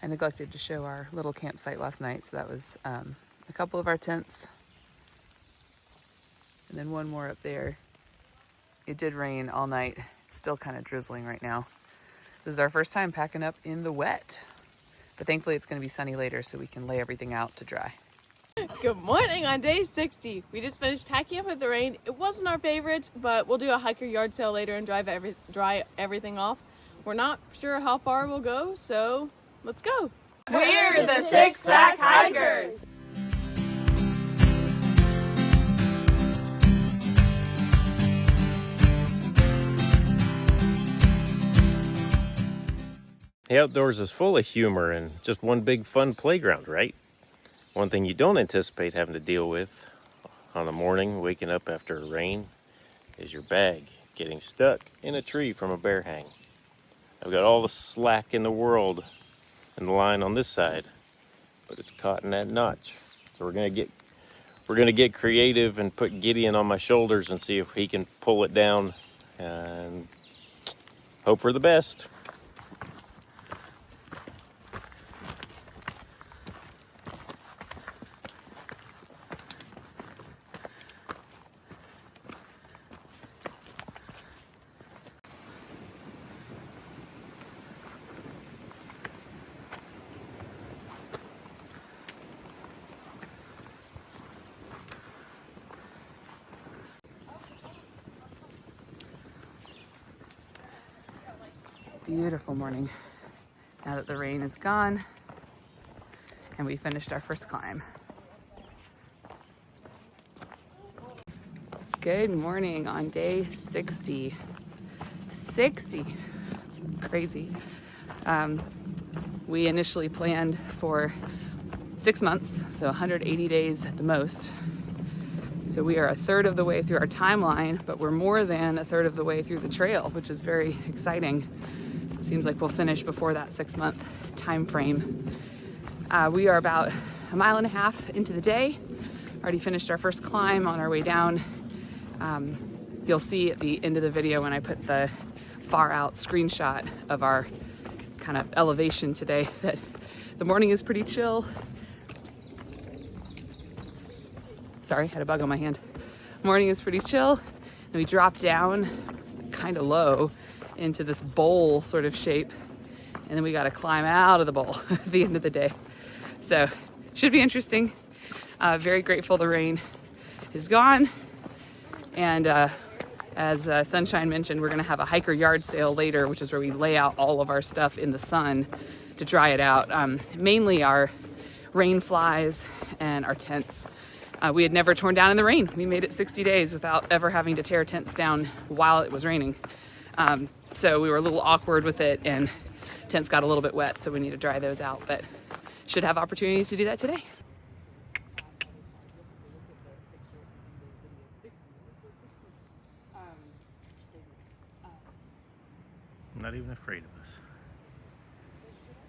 I neglected to show our little campsite last night, so that was a couple of our tents. And then one more up there. It did rain all night. It's still kind of drizzling right now. This is our first time packing up in the wet. But thankfully it's going to be sunny later so we can lay everything out to dry. Good morning on day 60. We just finished packing up with the rain. It wasn't our favorite, but we'll do a hiker yard sale later and dry everything off. We're not sure how far we'll go, so let's go. We're the Six Pack Hikers. The outdoors is full of humor and just one big fun playground, right? One thing you don't anticipate having to deal with on a morning waking up after a rain is your bag getting stuck in a tree from a bear hang. I've got all the slack in the world in the line on this side, but it's caught in that notch. So we're gonna get creative and put Gideon on my shoulders and see if he can pull it down and hope for the best. Beautiful morning. Now that the rain is gone and we finished our first climb. Good morning on day 60. 60. It's crazy. We initially planned for 6 months, so 180 days at the most. So we are a third of the way through our timeline, but we're more than a third of the way through the trail, which is very exciting. So it seems like we'll finish before that 6-month time frame. We are about 1.5 miles into the day. Already finished our first climb on our way down. You'll see at the end of the video when I put the far out screenshot of our kind of elevation today that the morning is pretty chill. Sorry, had a bug on my hand. Morning is pretty chill, and we drop down kind of low into this bowl sort of shape, and then we got to climb out of the bowl at the end of the day. So should be interesting. Very grateful the rain is gone, and as Sunshine mentioned, we're going to have a hiker yard sale later, which is where we lay out all of our stuff in the sun to dry it out. Mainly our rain flies and our tents. We had never torn down in the rain. We made it 60 days without ever having to tear tents down while it was raining. So we were a little awkward with it, and tents got a little bit wet, so we need to dry those out, but should have opportunities to do that today. I'm not even afraid of us.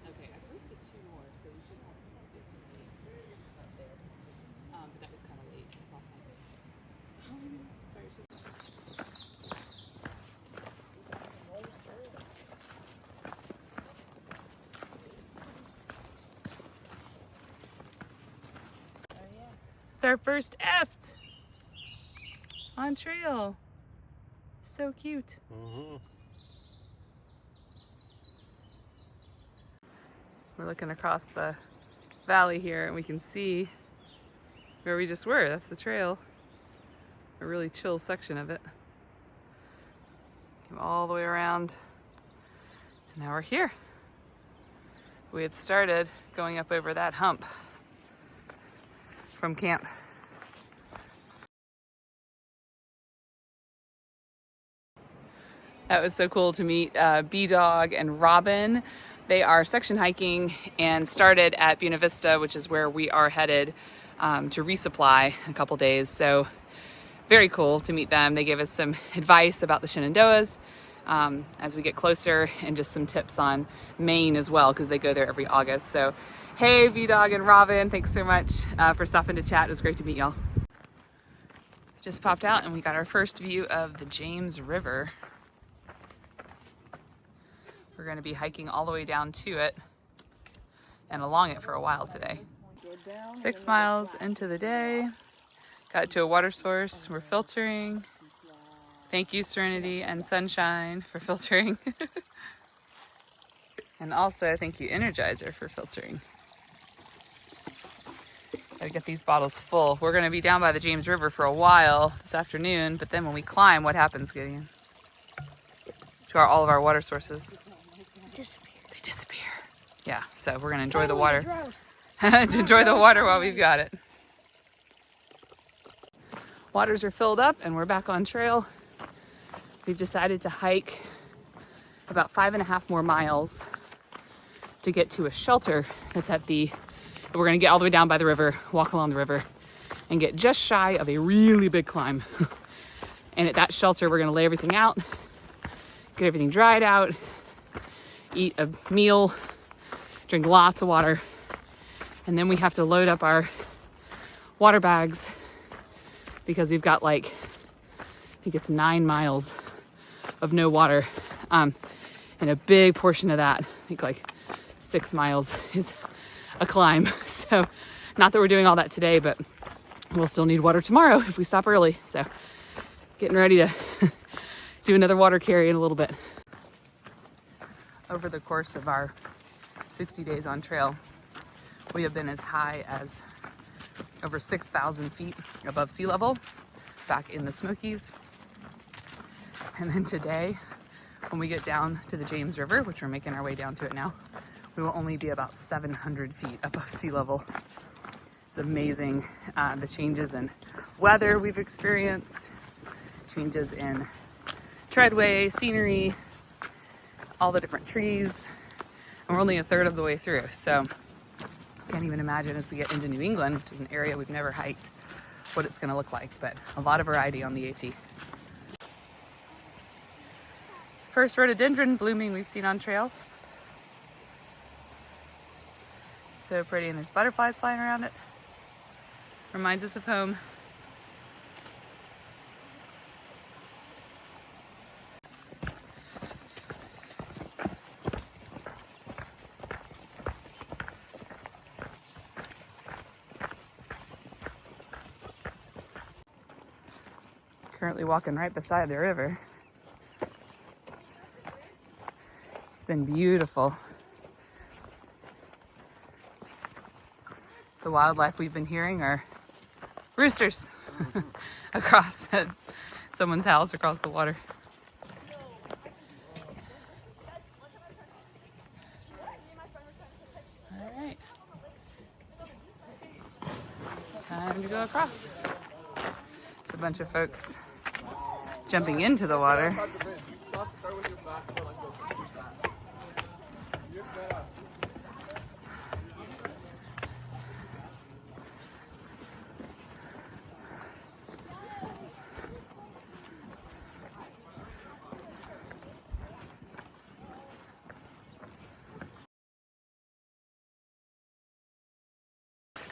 Okay, I posted 2 more, so we should have up there. But that was kind of late last night. It's our first eft on trail. So cute. Mm-hmm. We're looking across the valley here, and we can see where we just were. That's the trail. A really chill section of it. Came all the way around, and now we're here. We had started going up over that hump from camp. That was so cool to meet B-Dog and Robin. They are section hiking and started at Buena Vista, which is where we are headed to resupply in a couple days. So very cool to meet them. They gave us some advice about the Shenandoahs as we get closer, and just some tips on Maine as well, because they go there every August. So hey, B-Dog and Robin, thanks so much for stopping to chat. It was great to meet y'all. Just popped out and we got our first view of the James River. We're going to be hiking all the way down to it. and along it for a while today. 6 miles into the day, got to a water source. We're filtering. Thank you, Serenity and Sunshine, for filtering. And also thank you, Energizer, for filtering. Gotta get these bottles full. We're gonna be down by the James River for a while this afternoon, but then when we climb, what happens, Gideon? To all of our water sources? They disappear. Yeah, so we're gonna enjoy the water. Enjoy the water while we've got it. Waters are filled up and we're back on trail. We've decided to hike about 5.5 more miles to get to a shelter that's at the, we're gonna get all the way down by the river, walk along the river, and get just shy of a really big climb. And at that shelter, we're gonna lay everything out, get everything dried out, eat a meal, drink lots of water, and then we have to load up our water bags because we've got like, I think it's 9 miles of no water. And a big portion of that, I think like 6 miles, is a climb. So not that we're doing all that today, but we'll still need water tomorrow if we stop early. So getting ready to do another water carry in a little bit. Over the course of our 60 days on trail, we have been as high as over 6,000 feet above sea level back in the Smokies. And then today, when we get down to the James River, which we're making our way down to it now, we will only be about 700 feet above sea level. It's amazing the changes in weather we've experienced, changes in treadway, scenery, all the different trees, and we're only a third of the way through. So I can't even imagine as we get into New England, which is an area we've never hiked, what it's gonna look like, but a lot of variety on the AT. First rhododendron blooming we've seen on trail. So pretty, and there's butterflies flying around it. Reminds us of home. Currently walking right beside the river. It's been beautiful. The wildlife we've been hearing are roosters across someone's house across the water. All right. Time to go across. It's a bunch of folks jumping into the water.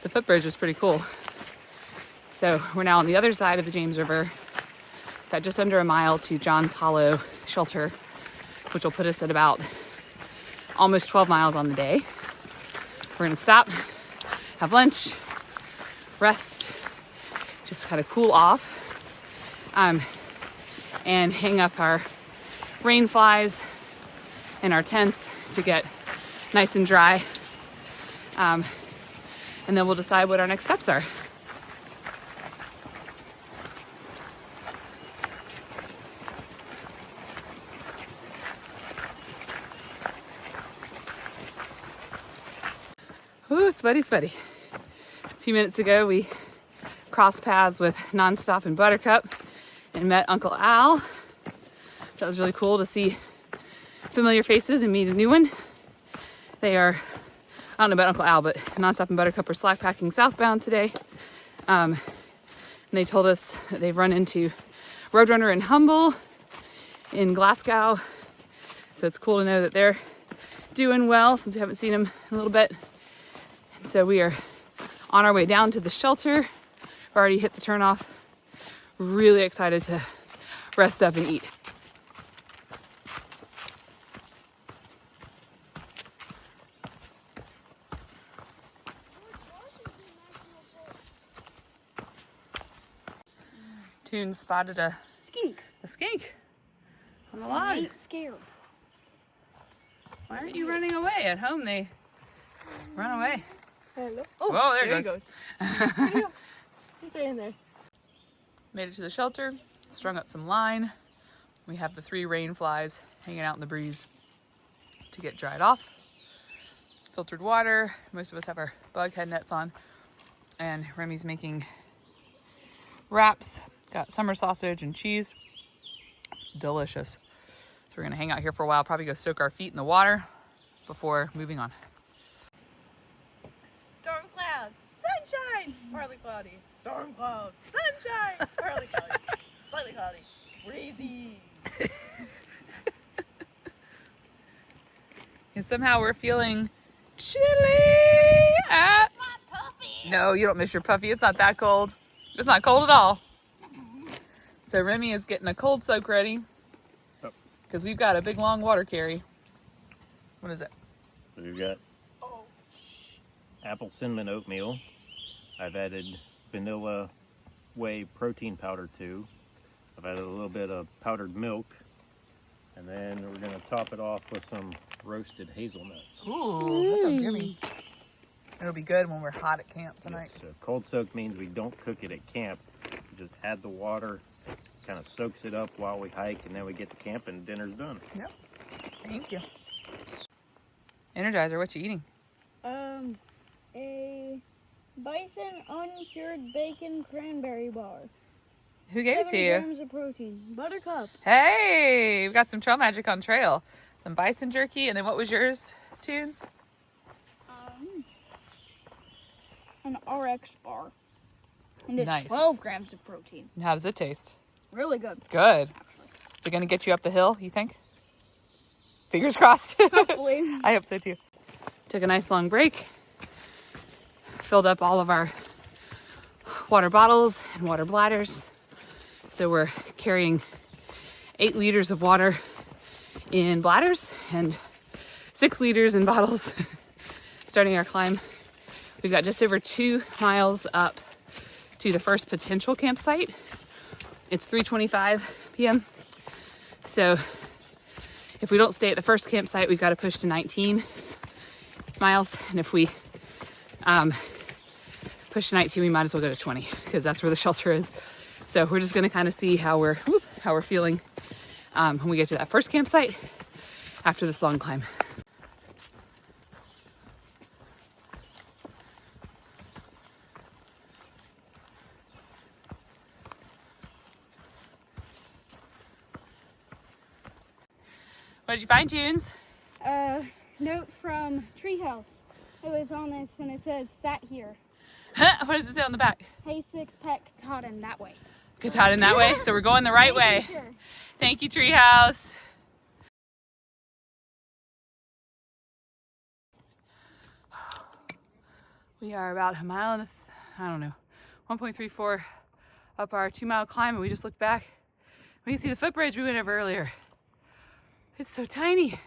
The footbridge was pretty cool. So we're now on the other side of the James River. Got just under a mile to John's Hollow Shelter, which will put us at about almost 12 miles on the day. We're gonna stop, have lunch, rest, just kind of cool off, and hang up our rain flies and our tents to get nice and dry. And then we'll decide what our next steps are. Ooh, sweaty, sweaty. A few minutes ago, we crossed paths with Nonstop and Buttercup and met Uncle Al. So it was really cool to see familiar faces and meet a new one. They are, I don't know about Uncle Al, but Nonstop and Buttercup are slack packing southbound today. And they told us that they've run into Roadrunner and Humble in Glasgow. So it's cool to know that they're doing well since we haven't seen them in a little bit. And so we are on our way down to the shelter. We've already hit the turnoff. Really excited to rest up and eat. Toons spotted a Skink. skink on the I log. ain't scared. Why aren't you running away? At home they run away. Hello. Whoa, there he he goes. He's right in there. Made it to the shelter, strung up some line. We have the 3 rain flies hanging out in the breeze to get dried off. Filtered water. Most of us have our bug head nets on. And Remy's making wraps. Got summer sausage and cheese. It's delicious. So we're gonna hang out here for a while, probably go soak our feet in the water before moving on. Storm cloud, sunshine, partly cloudy. Storm cloud, sunshine, partly cloudy, slightly cloudy, breezy. And somehow we're feeling chilly. No, you don't miss your puffy. It's not that cold. It's not cold at all. So Remy is getting a cold soak ready because we've got a big long water carry. What is it? We've got apple cinnamon oatmeal. I've added vanilla whey protein powder too. I've added a little bit of powdered milk. And then we're going to top it off with some roasted hazelnuts. Ooh, that sounds yummy. It'll be good when we're hot at camp tonight. Yes, so cold soak means we don't cook it at camp. We just add the water, kind of soaks it up while we hike, and then we get to camp and dinner's done. Yep. Thank you. Energizer, what you eating? A bison uncured bacon cranberry bar. Who gave it to 70 you? grams of protein. Buttercup. Hey, we've got some trail magic on trail. Some bison jerky, and then what was yours, Toons? An RX bar. And it's Nice. 12 grams of protein. And how does it taste? Really good. Good. Is it going to get you up the hill, you think? Fingers crossed. Hopefully. I hope so too. Took a nice long break. Filled up all of our water bottles and water bladders. So we're carrying 8 liters of water in bladders and 6 liters in bottles. Starting our climb. We've got just over 2 miles up to the first potential campsite. It's 3:25 p.m. So if we don't stay at the first campsite, we've got to push to 19 miles. And if we push to 19, we might as well go to 20 because that's where the shelter is. So we're just going to kind of see how we're feeling when we get to that first campsite after this long climb. What did you find, Toons? Note from Treehouse. It was on this and it says, sat here. What does it say on the back? Hey, 6-pack Katahdin that way. Katahdin that way, so we're going the right way. Sure. Thank you, Treehouse. We are about a mile and 1.34 up our 2-mile climb, and we just looked back. We can see the footbridge we went over earlier. It's so tiny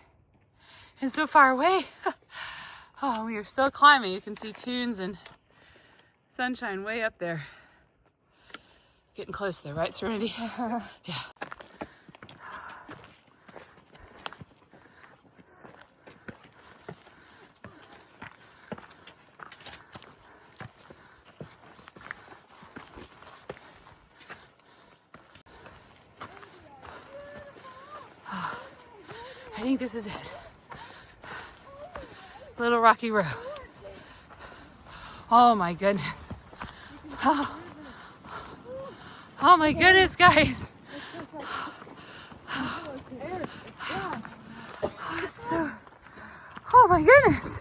and so far away. Oh, we are still climbing. You can see Toons and Sunshine way up there. Getting close there, right, Serenity? Yeah. I think this is it. Little Rocky Road. Oh my goodness. Oh my goodness, guys. Oh my goodness.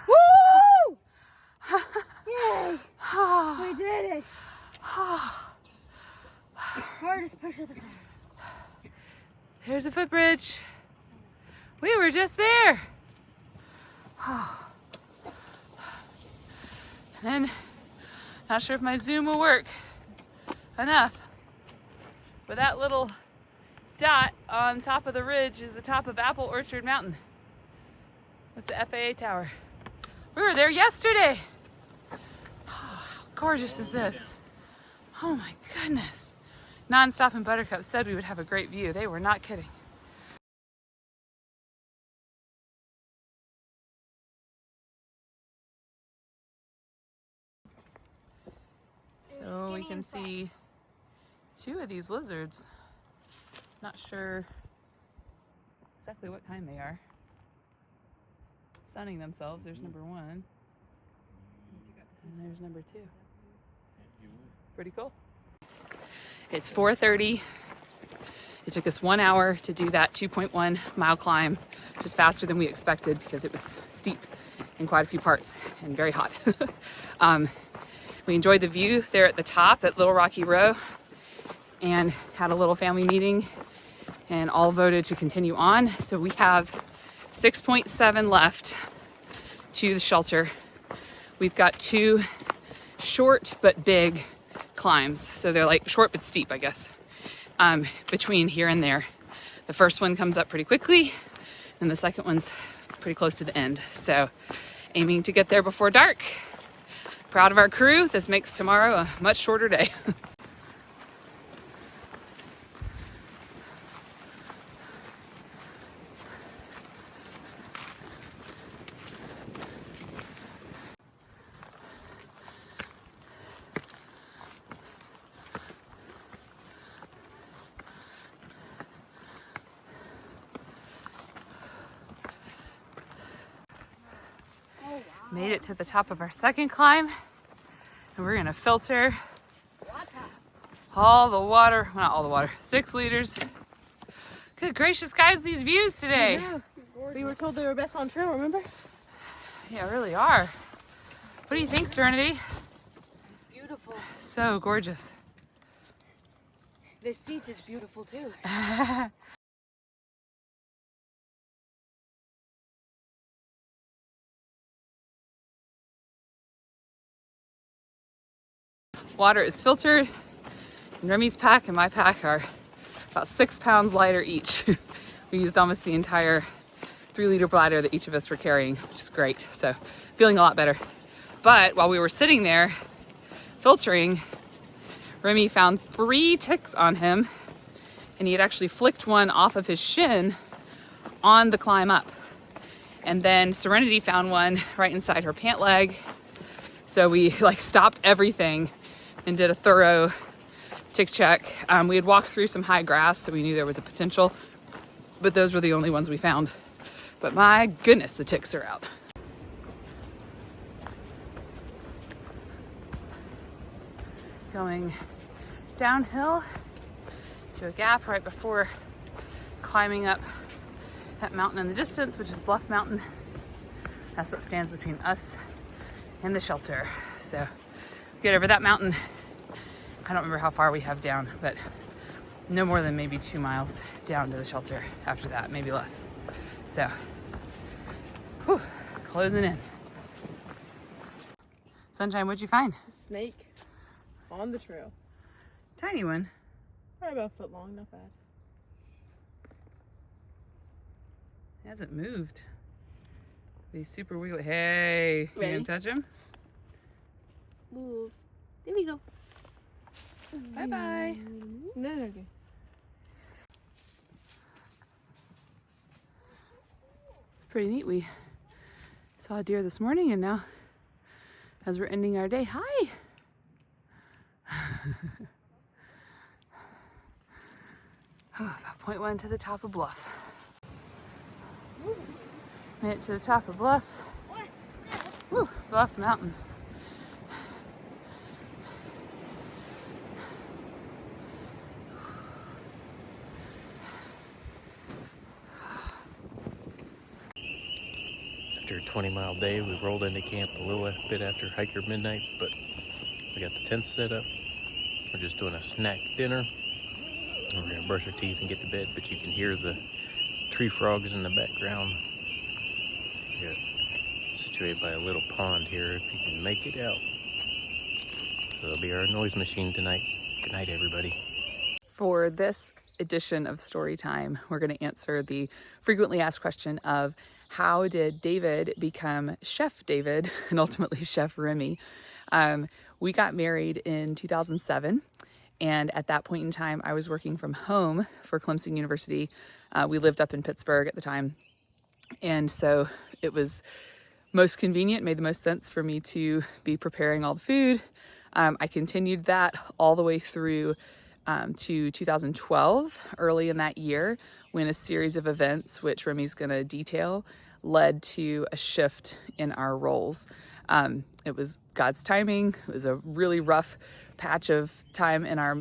Woo! Yay! We did it. Hardest push of the ground. Here's the footbridge. We were just there. And then, not sure if my Zoom will work enough, but that little dot on top of the ridge is the top of Apple Orchard Mountain. That's the FAA tower. We were there yesterday. Oh, how gorgeous is this? Oh my goodness. Nonstop and Buttercup said we would have a great view. They were not kidding. So we can see 2 of these lizards. Not sure exactly what kind they are. Sunning themselves. There's number 1. And there's number 2. Pretty cool. It's 4:30. It took us 1 hour to do that 2.1 mile climb, just faster than we expected because it was steep in quite a few parts and very hot. We enjoyed the view there at the top at Little Rocky Row and had a little family meeting and all voted to continue on. So we have 6.7 left to the shelter. We've got 2 short but big climbs. So they're like short but steep, I guess, between here and there. The first one comes up pretty quickly and the second one's pretty close to the end. So aiming to get there before dark. Proud of our crew. This makes tomorrow a much shorter day. Made it to the top of our second climb, and we're gonna filter all the water, well, not all the water, 6 liters. Good gracious, guys, these views today. Yeah, we were told they were best on trail, remember? Yeah, really are. What do you think, Serenity? It's beautiful. So gorgeous. This seat is beautiful too. Water is filtered, and Remy's pack and my pack are about 6 pounds lighter each. We used almost the entire 3-liter bladder that each of us were carrying, which is great. So feeling a lot better. But while we were sitting there filtering, Remy found 3 ticks on him, and he had actually flicked one off of his shin on the climb up. And then Serenity found one right inside her pant leg. So we stopped everything and did a thorough tick check. We had walked through some high grass, so we knew there was a potential, but those were the only ones we found. But my goodness, the ticks are out. Going downhill to a gap right before climbing up that mountain in the distance, which is Bluff Mountain. That's what stands between us and the shelter. So get over that mountain. I don't remember how far we have down, but no more than maybe 2 miles down to the shelter after that, maybe less. So, whew, closing in. Sunshine, what'd you find? A snake on the trail. Tiny one. Probably about a foot long, not bad. He hasn't moved. He's super wiggly. Hey, you Ready? gonna touch him? Move. There we go. Bye-bye. No, okay. Pretty neat. We saw a deer this morning, and now as we're ending our day, hi. About 0.1 to the top of Bluff. Made it to the top of Bluff. Woo, Bluff Mountain. After a 20-mile day, we rolled into camp a little bit after hiker midnight, but we got the tent set up. We're just doing a snack dinner. We're gonna brush our teeth and get to bed, but you can hear the tree frogs in the background. We're situated by a little pond here, if you can make it out. So that'll be our noise machine tonight. Good night, everybody. For this edition of Storytime, we're going to answer the frequently asked question of how did David become Chef David and ultimately Chef Remy? We got married in 2007, And at that point in time, I was working from home for Clemson University. We lived up in Pittsburgh at the time. And so it was most convenient, made the most sense for me to be preparing all the food. I continued that all the way through to 2012, early in that year, when a series of events, which Remy's going to detail, led to a shift in our roles. It was God's timing. It was a really rough patch of time in our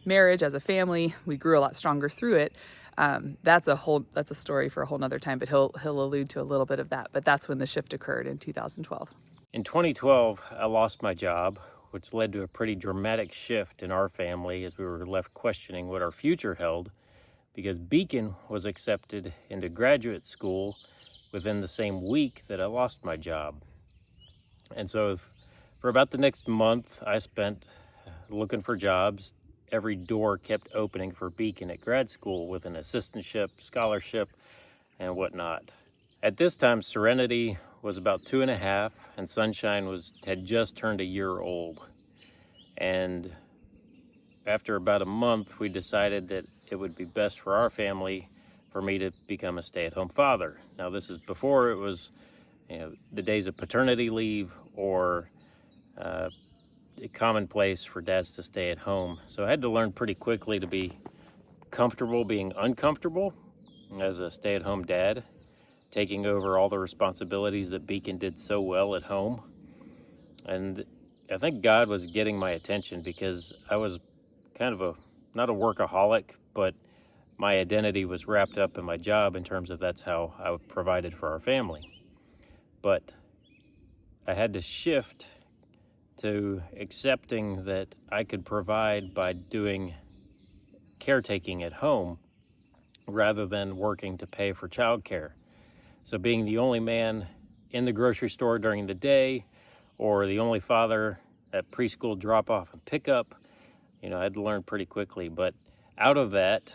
marriage as a family. We grew a lot stronger through it. That's a story for a whole nother time, but he'll allude to a little bit of that. But that's when the shift occurred in 2012. In 2012, I lost my job, which led to a pretty dramatic shift in our family as we were left questioning what our future held, because Beacon was accepted into graduate school within the same week that I lost my job. And so for about the next month, I spent looking for jobs. Every door kept opening for Beacon at grad school with an assistantship, scholarship, and whatnot. At this time, Serenity was about 2.5, and Sunshine had just turned a year old. And after about a month, we decided that it would be best for our family for me to become a stay-at-home father. Now, this is before it was, the days of paternity leave or commonplace for dads to stay at home. So I had to learn pretty quickly to be comfortable being uncomfortable as a stay-at-home dad, taking over all the responsibilities that Beacon did so well at home. And I think God was getting my attention because I was kind of not a workaholic, but my identity was wrapped up in my job in terms of that's how I provided for our family. But I had to shift to accepting that I could provide by doing caretaking at home rather than working to pay for childcare. So being the only man in the grocery store during the day or the only father at preschool drop-off and pickup, I had to learn pretty quickly. But out of that,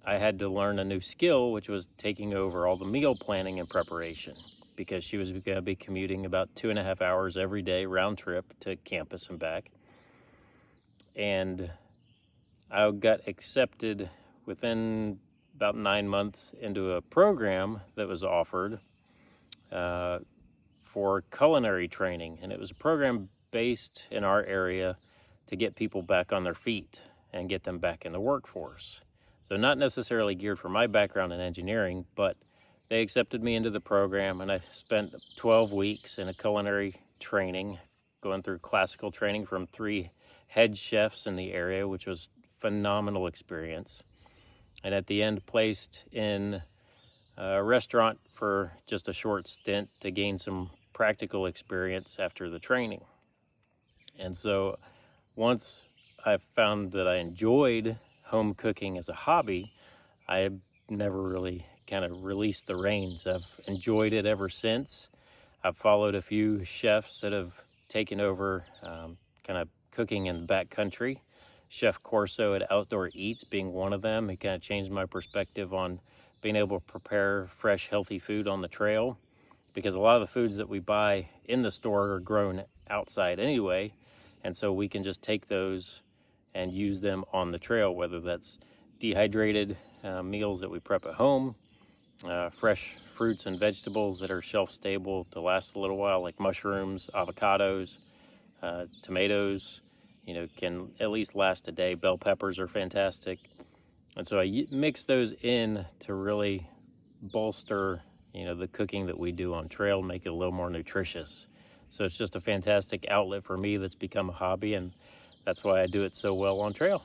I had to learn a new skill, which was taking over all the meal planning and preparation, because she was going to be commuting about 2.5 hours every day round trip to campus and back. And I got accepted within about 9 months into a program that was offered for culinary training. And it was a program based in our area to get people back on their feet and get them back in the workforce. So not necessarily geared for my background in engineering, but they accepted me into the program, and I spent 12 weeks in a culinary training, going through classical training from 3 head chefs in the area, which was phenomenal experience. And at the end, placed in a restaurant for just a short stint to gain some practical experience after the training. And so once I found that I enjoyed home cooking as a hobby, I have never really kind of released the reins. I've enjoyed it ever since. I've followed a few chefs that have taken over kind of cooking in the backcountry. Chef Corso at Outdoor Eats being one of them. He kind of changed my perspective on being able to prepare fresh, healthy food on the trail, because a lot of the foods that we buy in the store are grown outside anyway, and so we can just take those and use them on the trail, whether that's dehydrated meals that we prep at home, fresh fruits and vegetables that are shelf stable to last a little while, like mushrooms, avocados, tomatoes, can at least last a day. Bell peppers are fantastic. And so I mix those in to really bolster, the cooking that we do on trail, make it a little more nutritious. So it's just a fantastic outlet for me that's become a hobby, and that's why I do it so well on trail.